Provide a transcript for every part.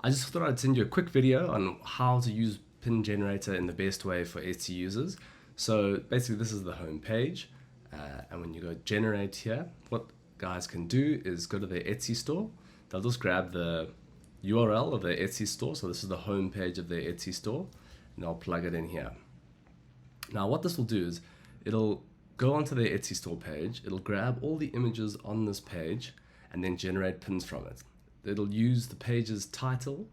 I just thought I'd send you a quick video on how to use pin generator in the best way for Etsy users. So basically this is the home page, and when you go generate here, what guys can do is go to their Etsy store. They'll just grab the URL of their Etsy store. So this is the home page of their Etsy store, and I'll plug it in here. Now what this will do is it'll go onto their Etsy store page, it'll grab all the images on this page and then generate pins from it. It'll use the page's title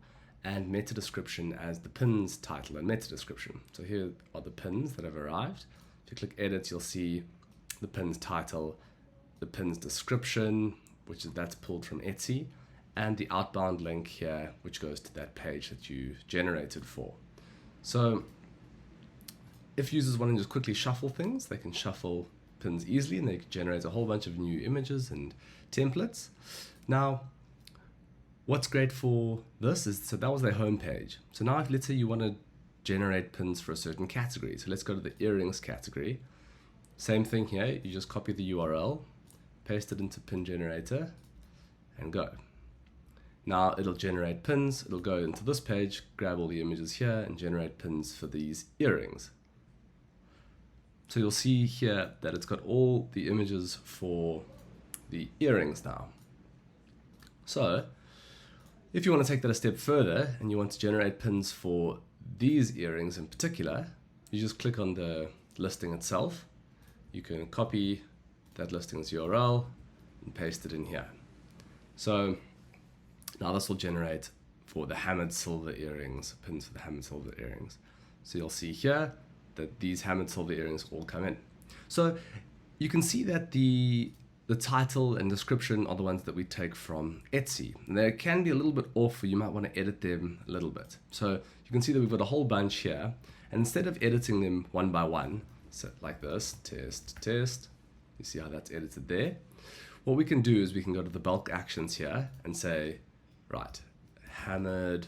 and meta description as the pin's title and meta description. So here are the pins that have arrived. If you click edit, you'll see the pin's title, the pin's description, that's pulled from Etsy, and the outbound link here, which goes to that page that you generated for. So if users want to just quickly shuffle things, they can shuffle pins easily and they can generate a whole bunch of new images and templates. Now, what's great for this is, so that was their home page. So now let's say you want to generate pins for a certain category. So let's go to the earrings category. Same thing here, you just copy the URL, paste it into pin generator and go. Now it'll generate pins, it'll go into this page, grab all the images here and generate pins for these earrings. So you'll see here that it's got all the images for the earrings now. So if you want to take that a step further and you want to generate pins for these earrings in particular, you just click on the listing itself. You can copy that listing's URL and paste it in here. So now this will generate for the hammered silver earrings, pins for the hammered silver earrings. So you'll see here that these hammered silver earrings all come in. So you can see that the title and description are the ones that we take from Etsy. And they can be a little bit off, or you might want to edit them a little bit. So you can see that we've got a whole bunch here. And instead of editing them one by one, so like this, test, test, you see how that's edited there? What we can do is we can go to the bulk actions here and say, right, hammered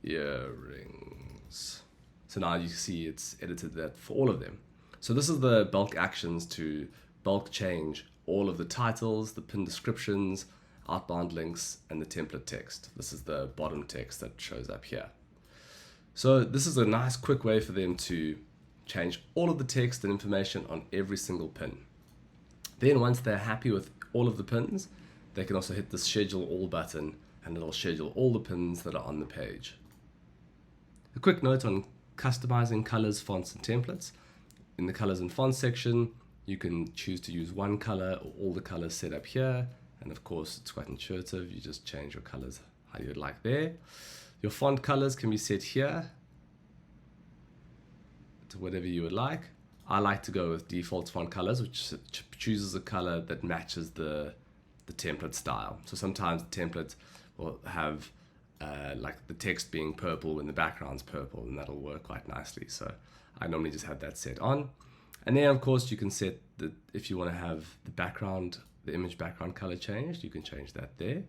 earrings. So now you see it's edited that for all of them. So this is the bulk actions to bulk change all of the titles, the pin descriptions, outbound links, and the template text. This is the bottom text that shows up here. So this is a nice quick way for them to change all of the text and information on every single pin. Then once they're happy with all of the pins, they can also hit the schedule all button and it'll schedule all the pins that are on the page. A quick note on customizing colors, fonts, and templates. In the colors and fonts section, you can choose to use one color or all the colors set up here. And of course, it's quite intuitive. You just change your colors how you'd like there. Your font colors can be set here to whatever you would like. I like to go with default font colors, which chooses a color that matches the template style. So sometimes the template will have like the text being purple when the background's purple, and that'll work quite nicely. So I normally just have that set on. And then of course you can set if you want to have the image background color changed, you can change that there.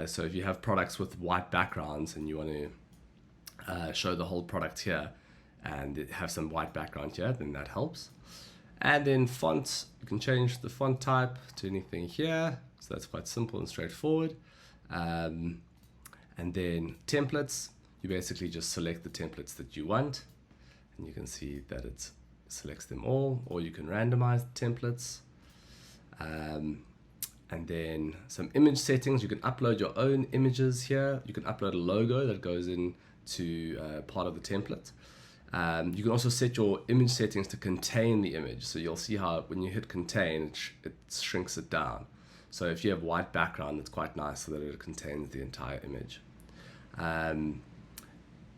So if you have products with white backgrounds and you want to show the whole product here and have some white background here, then that helps. And then fonts, you can change the font type to anything here. So that's quite simple and straightforward. And then templates, you basically just select the templates that you want, and you can see that it selects them all, or you can randomize the templates. And then some image settings, you can upload your own images here. You can upload a logo that goes into part of the template. You can also set your image settings to contain the image. So you'll see how when you hit contain, it shrinks it down. So if you have white background, it's quite nice so that it contains the entire image.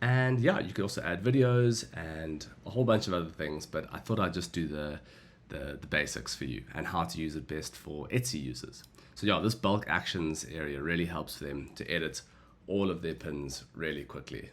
And yeah, you can also add videos and a whole bunch of other things, but I thought I'd just do the basics for you and how to use it best for Etsy users. So yeah, this bulk actions area really helps them to edit all of their pins really quickly.